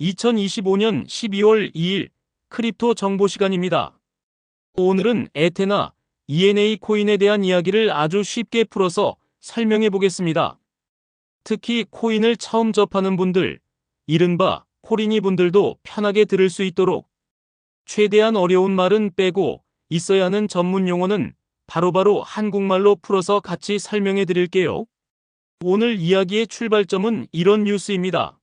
2025년 12월 2일 크립토 정보 시간입니다. 오늘은 에테나, ENA 코인에 대한 이야기를 아주 쉽게 풀어서 설명해 보겠습니다. 특히 코인을 처음 접하는 분들, 이른바 코리니 분들도 편하게 들을 수 있도록 최대한 어려운 말은 빼고 있어야 하는 전문 용어는 바로바로 한국말로 풀어서 같이 설명해 드릴게요. 오늘 이야기의 출발점은 이런 뉴스입니다.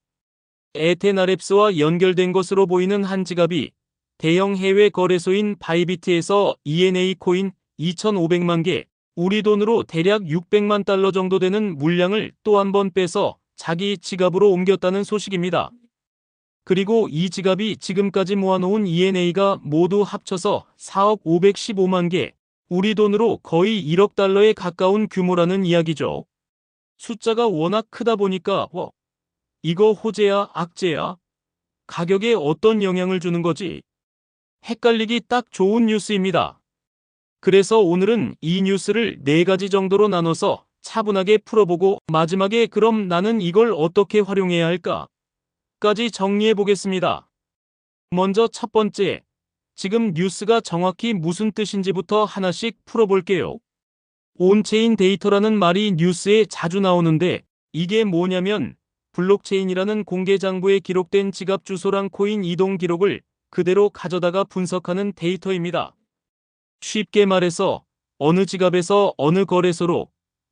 에테나랩스와 연결된 것으로 보이는 한 지갑이 대형 해외 거래소인 바이비트에서 ENA 코인 2,500만 개, 우리 돈으로 대략 600만 달러 정도 되는 물량을 또 한 번 빼서 자기 지갑으로 옮겼다는 소식입니다. 그리고 이 지갑이 지금까지 모아놓은 ENA가 모두 합쳐서 4억 515만 개, 우리 돈으로 거의 1억 달러에 가까운 규모라는 이야기죠. 숫자가 워낙 크다 보니까 이거 호재야, 악재야? 가격에 어떤 영향을 주는 거지? 헷갈리기 딱 좋은 뉴스입니다. 그래서 오늘은 이 뉴스를 4가지 정도로 나눠서 차분하게 풀어보고 마지막에 그럼 나는 이걸 어떻게 활용해야 할까? 까지 정리해 보겠습니다. 먼저 첫 번째, 지금 뉴스가 정확히 무슨 뜻인지부터 하나씩 풀어볼게요. 온체인 데이터라는 말이 뉴스에 자주 나오는데 이게 뭐냐면 블록체인이라는 공개 장부에 기록된 지갑 주소랑 코인 이동 기록을 그대로 가져다가 분석하는 데이터입니다. 쉽게 말해서 어느 지갑에서 어느 거래소로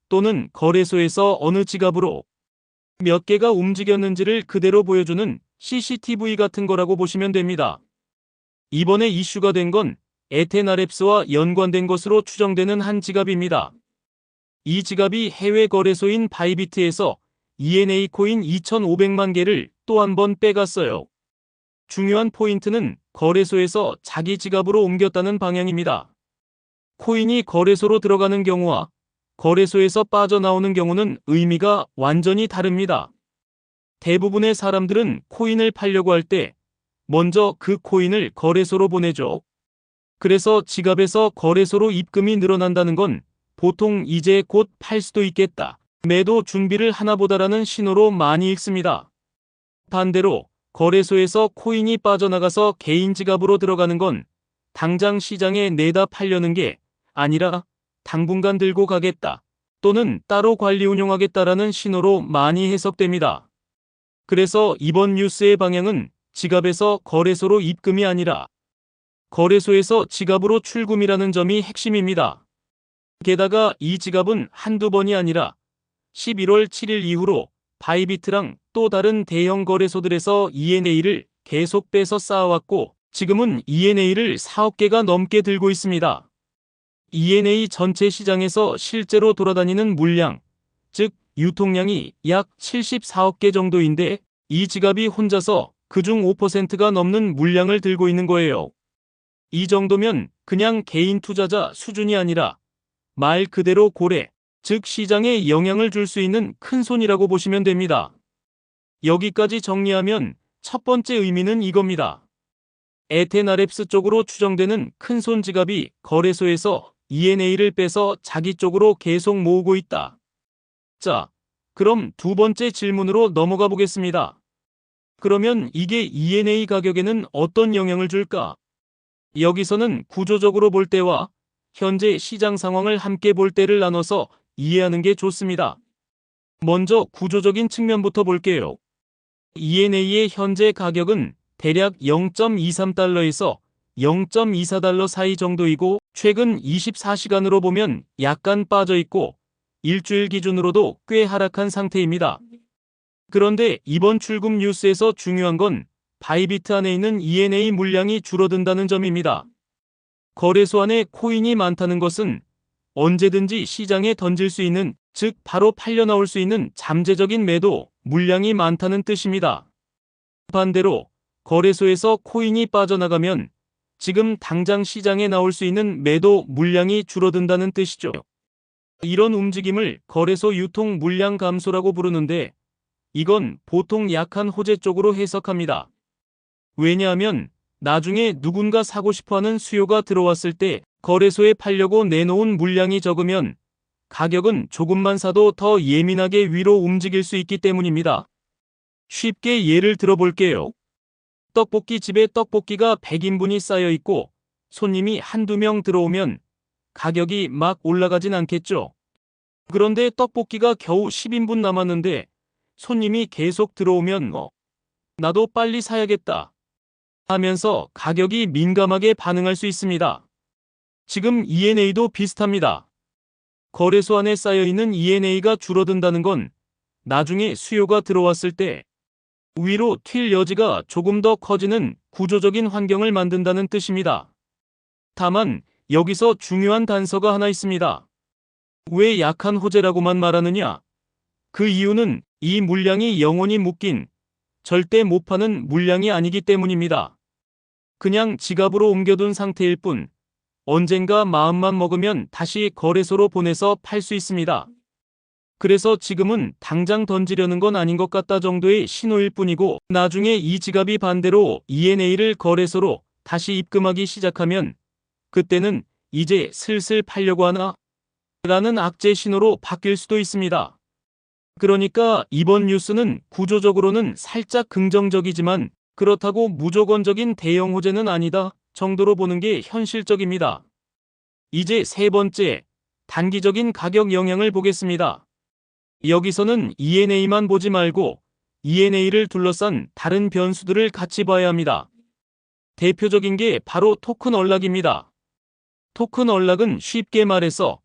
또는 거래소에서 어느 지갑으로 몇 개가 움직였는지를 그대로 보여주는 CCTV 같은 거라고 보시면 됩니다. 이번에 이슈가 된 건 에테나랩스와 연관된 것으로 추정되는 한 지갑입니다. 이 지갑이 해외 거래소인 바이비트에서 ENA 코인 2,500만 개를 또 한 번 빼갔어요. 중요한 포인트는 거래소에서 자기 지갑으로 옮겼다는 방향입니다. 코인이 거래소로 들어가는 경우와 거래소에서 빠져나오는 경우는 의미가 완전히 다릅니다. 대부분의 사람들은 코인을 팔려고 할 때 먼저 그 코인을 거래소로 보내죠. 그래서 지갑에서 거래소로 입금이 늘어난다는 건 보통 이제 곧 팔 수도 있겠다, 매도 준비를 하나보다라는 신호로 많이 읽습니다. 반대로 거래소에서 코인이 빠져나가서 개인 지갑으로 들어가는 건 당장 시장에 내다 팔려는 게 아니라 당분간 들고 가겠다 또는 따로 관리 운용하겠다라는 신호로 많이 해석됩니다. 그래서 이번 뉴스의 방향은 지갑에서 거래소로 입금이 아니라 거래소에서 지갑으로 출금이라는 점이 핵심입니다. 게다가 이 지갑은 한두 번이 아니라 11월 7일 이후로 바이비트랑 또 다른 대형 거래소들에서 ENA를 계속 빼서 쌓아왔고 지금은 ENA를 4억 개가 넘게 들고 있습니다. ENA 전체 시장에서 실제로 돌아다니는 물량, 즉 유통량이 약 74억 개 정도인데 이 지갑이 혼자서 그중 5%가 넘는 물량을 들고 있는 거예요. 이 정도면 그냥 개인 투자자 수준이 아니라 말 그대로 고래, 즉 시장에 영향을 줄 수 있는 큰 손이라고 보시면 됩니다. 여기까지 정리하면 첫 번째 의미는 이겁니다. 에테나랩스 쪽으로 추정되는 큰손 지갑이 거래소에서 ENA를 빼서 자기 쪽으로 계속 모으고 있다. 자, 그럼 두 번째 질문으로 넘어가 보겠습니다. 그러면 이게 ENA 가격에는 어떤 영향을 줄까? 여기서는 구조적으로 볼 때와 현재 시장 상황을 함께 볼 때를 나눠서 이해하는 게 좋습니다. 먼저 구조적인 측면부터 볼게요. ENA의 현재 가격은 대략 0.23달러에서 0.24달러 사이 정도이고 최근 24시간으로 보면 약간 빠져 있고 일주일 기준으로도 꽤 하락한 상태입니다. 그런데 이번 출금 뉴스에서 중요한 건 바이비트 안에 있는 ENA 물량이 줄어든다는 점입니다. 거래소 안에 코인이 많다는 것은 언제든지 시장에 던질 수 있는, 즉 바로 팔려 나올 수 있는 잠재적인 매도 물량이 많다는 뜻입니다. 반대로 거래소에서 코인이 빠져나가면 지금 당장 시장에 나올 수 있는 매도 물량이 줄어든다는 뜻이죠. 이런 움직임을 거래소 유통 물량 감소라고 부르는데 이건 보통 약한 호재 쪽으로 해석합니다. 왜냐하면 나중에 누군가 사고 싶어하는 수요가 들어왔을 때 거래소에 팔려고 내놓은 물량이 적으면 가격은 조금만 사도 더 예민하게 위로 움직일 수 있기 때문입니다. 쉽게 예를 들어볼게요. 떡볶이 집에 떡볶이가 100인분이 쌓여 있고 손님이 한두 명 들어오면 가격이 막 올라가진 않겠죠. 그런데 떡볶이가 겨우 10인분 남았는데 손님이 계속 들어오면 나도 빨리 사야겠다 하면서 가격이 민감하게 반응할 수 있습니다. 지금 E&A도 비슷합니다. 거래소 안에 쌓여있는 E&A가 줄어든다는 건 나중에 수요가 들어왔을 때 위로 튈 여지가 조금 더 커지는 구조적인 환경을 만든다는 뜻입니다. 다만 여기서 중요한 단서가 하나 있습니다. 왜 약한 호재라고만 말하느냐? 그 이유는 이 물량이 영원히 묶인 절대 못 파는 물량이 아니기 때문입니다. 그냥 지갑으로 옮겨둔 상태일 뿐 언젠가 마음만 먹으면 다시 거래소로 보내서 팔 수 있습니다. 그래서 지금은 당장 던지려는 건 아닌 것 같다 정도의 신호일 뿐이고 나중에 이 지갑이 반대로 E&A를 거래소로 다시 입금하기 시작하면 그때는 이제 슬슬 팔려고 하나? 라는 악재 신호로 바뀔 수도 있습니다. 그러니까 이번 뉴스는 구조적으로는 살짝 긍정적이지만 그렇다고 무조건적인 대형 호재는 아니다 정도로 보는 게 현실적입니다. 이제 세 번째, 단기적인 가격 영향을 보겠습니다. 여기서는 E&A만 보지 말고 E&A를 둘러싼 다른 변수들을 같이 봐야 합니다. 대표적인 게 바로 토큰 언락입니다. 토큰 언락은 쉽게 말해서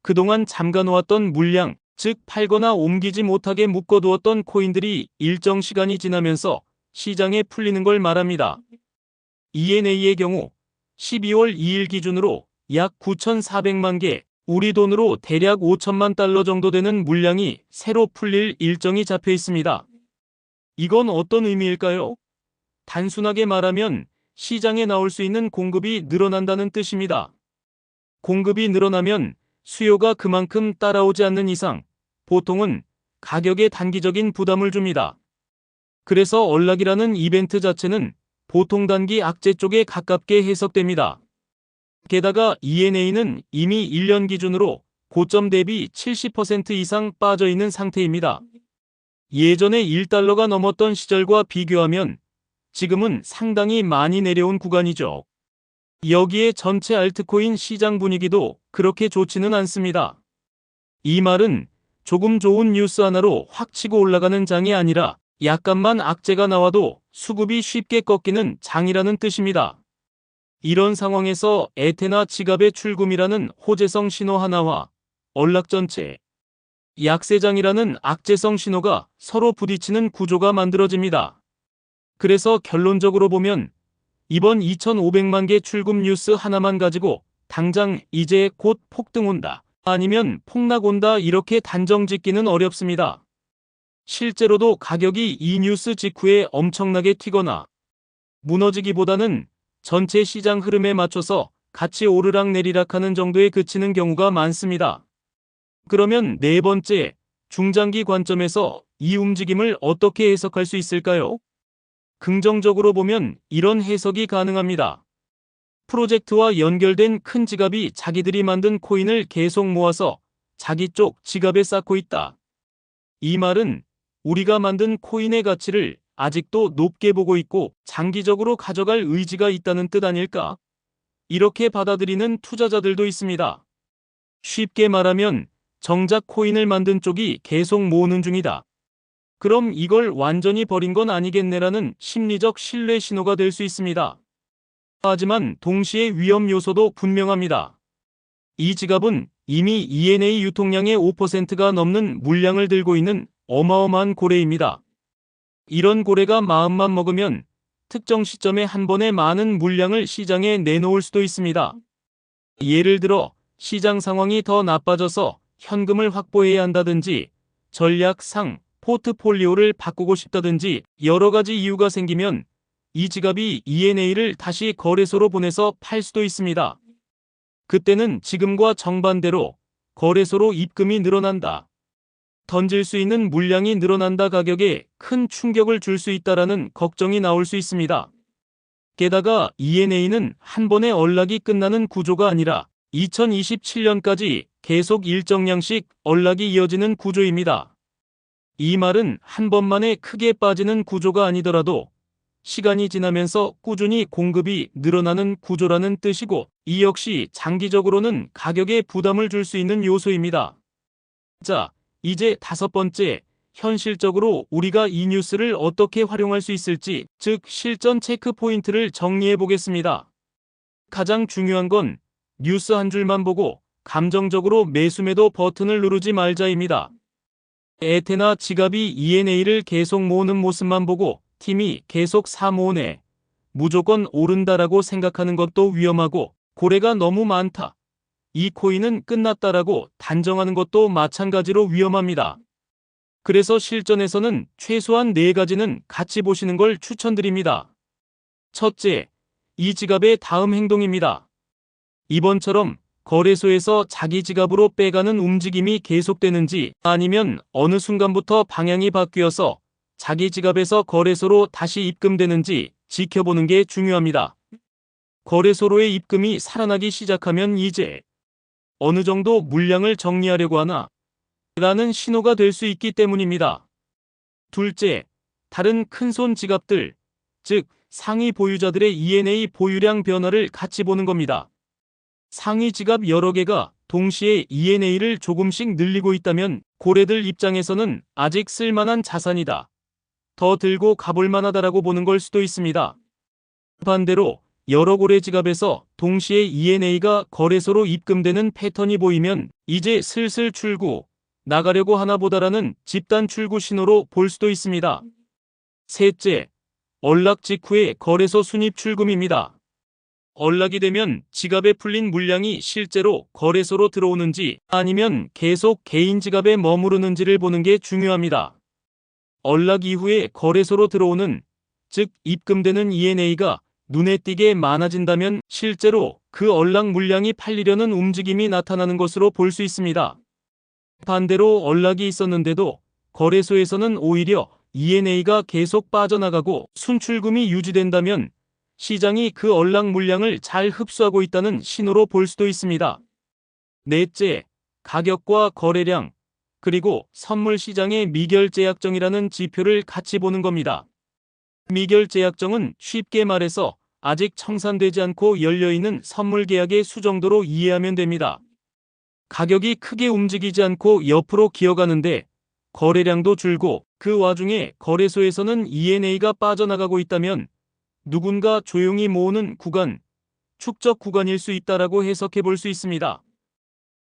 그동안 잠가놓았던 물량, 즉 팔거나 옮기지 못하게 묶어두었던 코인들이 일정 시간이 지나면서 시장에 풀리는 걸 말합니다. E&A의 경우 12월 2일 기준으로 약 9,400만 개, 우리 돈으로 대략 5천만 달러 정도 되는 물량이 새로 풀릴 일정이 잡혀 있습니다. 이건 어떤 의미일까요? 단순하게 말하면 시장에 나올 수 있는 공급이 늘어난다는 뜻입니다. 공급이 늘어나면 수요가 그만큼 따라오지 않는 이상 보통은 가격에 단기적인 부담을 줍니다. 그래서 언락이라는 이벤트 자체는 보통 단기 악재 쪽에 가깝게 해석됩니다. 게다가 E&A는 이미 1년 기준으로 고점 대비 70% 이상 빠져있는 상태입니다. 예전에 1달러가 넘었던 시절과 비교하면 지금은 상당히 많이 내려온 구간이죠. 여기에 전체 알트코인 시장 분위기도 그렇게 좋지는 않습니다. 이 말은 조금 좋은 뉴스 하나로 확 치고 올라가는 장이 아니라 약간만 악재가 나와도 수급이 쉽게 꺾이는 장이라는 뜻입니다. 이런 상황에서 에테나 지갑의 출금이라는 호재성 신호 하나와 언락 전체, 약세장이라는 악재성 신호가 서로 부딪히는 구조가 만들어집니다. 그래서 결론적으로 보면 이번 2,500만 개 출금 뉴스 하나만 가지고 당장 이제 곧 폭등 온다, 아니면 폭락 온다 이렇게 단정 짓기는 어렵습니다. 실제로도 가격이 이 뉴스 직후에 엄청나게 튀거나 무너지기보다는 전체 시장 흐름에 맞춰서 같이 오르락 내리락 하는 정도에 그치는 경우가 많습니다. 그러면 네 번째, 중장기 관점에서 이 움직임을 어떻게 해석할 수 있을까요? 긍정적으로 보면 이런 해석이 가능합니다. 프로젝트와 연결된 큰 지갑이 자기들이 만든 코인을 계속 모아서 자기 쪽 지갑에 쌓고 있다. 이 말은 우리가 만든 코인의 가치를 아직도 높게 보고 있고 장기적으로 가져갈 의지가 있다는 뜻 아닐까? 이렇게 받아들이는 투자자들도 있습니다. 쉽게 말하면 정작 코인을 만든 쪽이 계속 모으는 중이다. 그럼 이걸 완전히 버린 건 아니겠네라는 심리적 신뢰 신호가 될 수 있습니다. 하지만 동시에 위험 요소도 분명합니다. 이 지갑은 이미 E&A 유통량의 5%가 넘는 물량을 들고 있는 어마어마한 고래입니다. 이런 고래가 마음만 먹으면 특정 시점에 한 번에 많은 물량을 시장에 내놓을 수도 있습니다. 예를 들어 시장 상황이 더 나빠져서 현금을 확보해야 한다든지 전략상 포트폴리오를 바꾸고 싶다든지 여러 가지 이유가 생기면 이 지갑이 E&A를 다시 거래소로 보내서 팔 수도 있습니다. 그때는 지금과 정반대로 거래소로 입금이 늘어난다, 던질 수 있는 물량이 늘어난다, 가격에 큰 충격을 줄 수 있다라는 걱정이 나올 수 있습니다. 게다가 E&A는 한 번에 언락이 끝나는 구조가 아니라 2027년까지 계속 일정량씩 언락이 이어지는 구조입니다. 이 말은 한 번만에 크게 빠지는 구조가 아니더라도 시간이 지나면서 꾸준히 공급이 늘어나는 구조라는 뜻이고, 이 역시 장기적으로는 가격에 부담을 줄 수 있는 요소입니다. 자, 이제 5번째, 현실적으로 우리가 이 뉴스를 어떻게 활용할 수 있을지, 즉 실전 체크 포인트를 정리해 보겠습니다. 가장 중요한 건 뉴스 한 줄만 보고 감정적으로 매수매도 버튼을 누르지 말자입니다. 에테나 지갑이 ENA를 계속 모으는 모습만 보고 팀이 계속 사 모으네, 무조건 오른다라고 생각하는 것도 위험하고, 고래가 너무 많다, 이 코인은 끝났다라고 단정하는 것도 마찬가지로 위험합니다. 그래서 실전에서는 최소한 4가지는 같이 보시는 걸 추천드립니다. 첫째, 이 지갑의 다음 행동입니다. 이번처럼 거래소에서 자기 지갑으로 빼가는 움직임이 계속되는지, 아니면 어느 순간부터 방향이 바뀌어서 자기 지갑에서 거래소로 다시 입금되는지 지켜보는 게 중요합니다. 거래소로의 입금이 살아나기 시작하면 이제 어느 정도 물량을 정리하려고 하나 라는 신호가 될 수 있기 때문입니다. 둘째, 다른 큰손 지갑들, 즉 상위 보유자들의 ENA 보유량 변화를 같이 보는 겁니다. 상위 지갑 여러 개가 동시에 ENA를 조금씩 늘리고 있다면 고래들 입장에서는 아직 쓸만한 자산이다, 더 들고 가볼 만하다라고 보는 걸 수도 있습니다. 반대로 여러 고래 지갑에서 동시에 ENA가 거래소로 입금되는 패턴이 보이면 이제 슬슬 출구 나가려고 하나 보다라는 집단 출구 신호로 볼 수도 있습니다. 셋째, 언락 직후의 거래소 순입 출금입니다. 언락이 되면 지갑에 풀린 물량이 실제로 거래소로 들어오는지 아니면 계속 개인 지갑에 머무르는지를 보는 게 중요합니다. 언락 이후에 거래소로 들어오는, 즉 입금되는 ENA가 눈에 띄게 많아진다면 실제로 그 언락 물량이 팔리려는 움직임이 나타나는 것으로 볼 수 있습니다. 반대로 언락이 있었는데도 거래소에서는 오히려 ENA가 계속 빠져나가고 순출금이 유지된다면 시장이 그 언락 물량을 잘 흡수하고 있다는 신호로 볼 수도 있습니다. 넷째, 가격과 거래량, 그리고 선물 시장의 미결제약정이라는 지표를 같이 보는 겁니다. 미결제약정은 쉽게 말해서 아직 청산되지 않고 열려있는 선물 계약의 수 정도로 이해하면 됩니다. 가격이 크게 움직이지 않고 옆으로 기어가는데 거래량도 줄고 그 와중에 거래소에서는 ENA가 빠져나가고 있다면 누군가 조용히 모으는 구간, 축적 구간일 수 있다라고 해석해 볼 수 있습니다.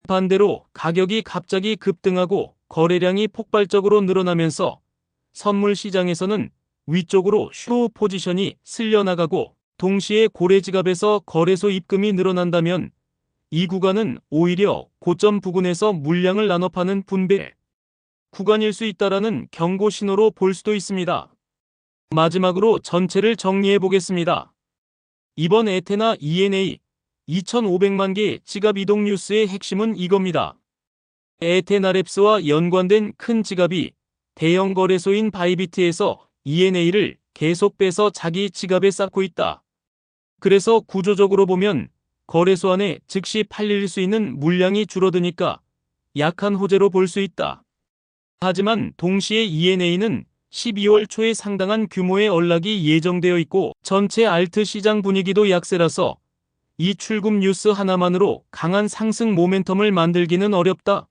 반대로 가격이 갑자기 급등하고 거래량이 폭발적으로 늘어나면서 선물 시장에서는 위쪽으로 숏 포지션이 쓸려나가고 동시에 고래 지갑에서 거래소 입금이 늘어난다면 이 구간은 오히려 고점 부근에서 물량을 나눠 파는 분배 구간일 수 있다라는 경고 신호로 볼 수도 있습니다. 마지막으로 전체를 정리해 보겠습니다. 이번 에테나 ENA 2,500만 개 지갑 이동 뉴스의 핵심은 이겁니다. 에테나랩스와 연관된 큰 지갑이 대형 거래소인 바이비트에서 ENA를 계속 빼서 자기 지갑에 쌓고 있다. 그래서 구조적으로 보면 거래소 안에 즉시 팔릴 수 있는 물량이 줄어드니까 약한 호재로 볼 수 있다. 하지만 동시에 ENA는 12월 초에 상당한 규모의 언락이 예정되어 있고 전체 알트 시장 분위기도 약세라서 이 출금 뉴스 하나만으로 강한 상승 모멘텀을 만들기는 어렵다.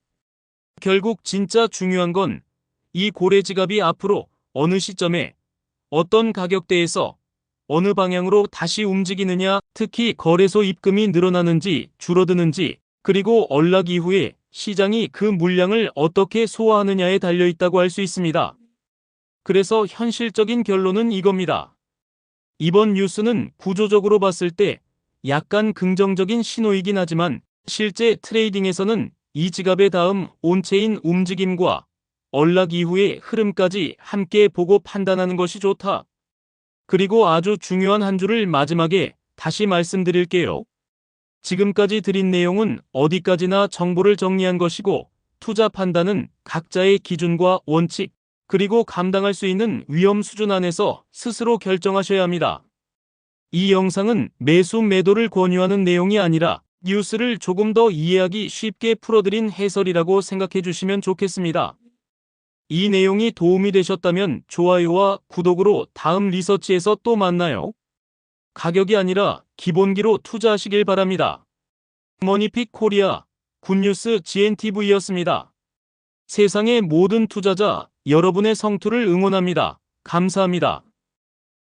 결국 진짜 중요한 건 이 고래 지갑이 앞으로 어느 시점에 어떤 가격대에서 어느 방향으로 다시 움직이느냐, 특히 거래소 입금이 늘어나는지 줄어드는지, 그리고 언락 이후에 시장이 그 물량을 어떻게 소화하느냐에 달려있다고 할 수 있습니다. 그래서 현실적인 결론은 이겁니다. 이번 뉴스는 구조적으로 봤을 때 약간 긍정적인 신호이긴 하지만 실제 트레이딩에서는 이 지갑의 다음 온체인 움직임과 언락 이후의 흐름까지 함께 보고 판단하는 것이 좋다. 그리고 아주 중요한 한 줄을 마지막에 다시 말씀드릴게요. 지금까지 드린 내용은 어디까지나 정보를 정리한 것이고 투자 판단은 각자의 기준과 원칙, 그리고 감당할 수 있는 위험 수준 안에서 스스로 결정하셔야 합니다. 이 영상은 매수 매도를 권유하는 내용이 아니라 뉴스를 조금 더 이해하기 쉽게 풀어드린 해설이라고 생각해 주시면 좋겠습니다. 이 내용이 도움이 되셨다면 좋아요와 구독으로 다음 리서치에서 또 만나요. 가격이 아니라 기본기로 투자하시길 바랍니다. 머니픽 코리아 굿뉴스 GNTV였습니다. 세상의 모든 투자자 여러분의 성투를 응원합니다. 감사합니다.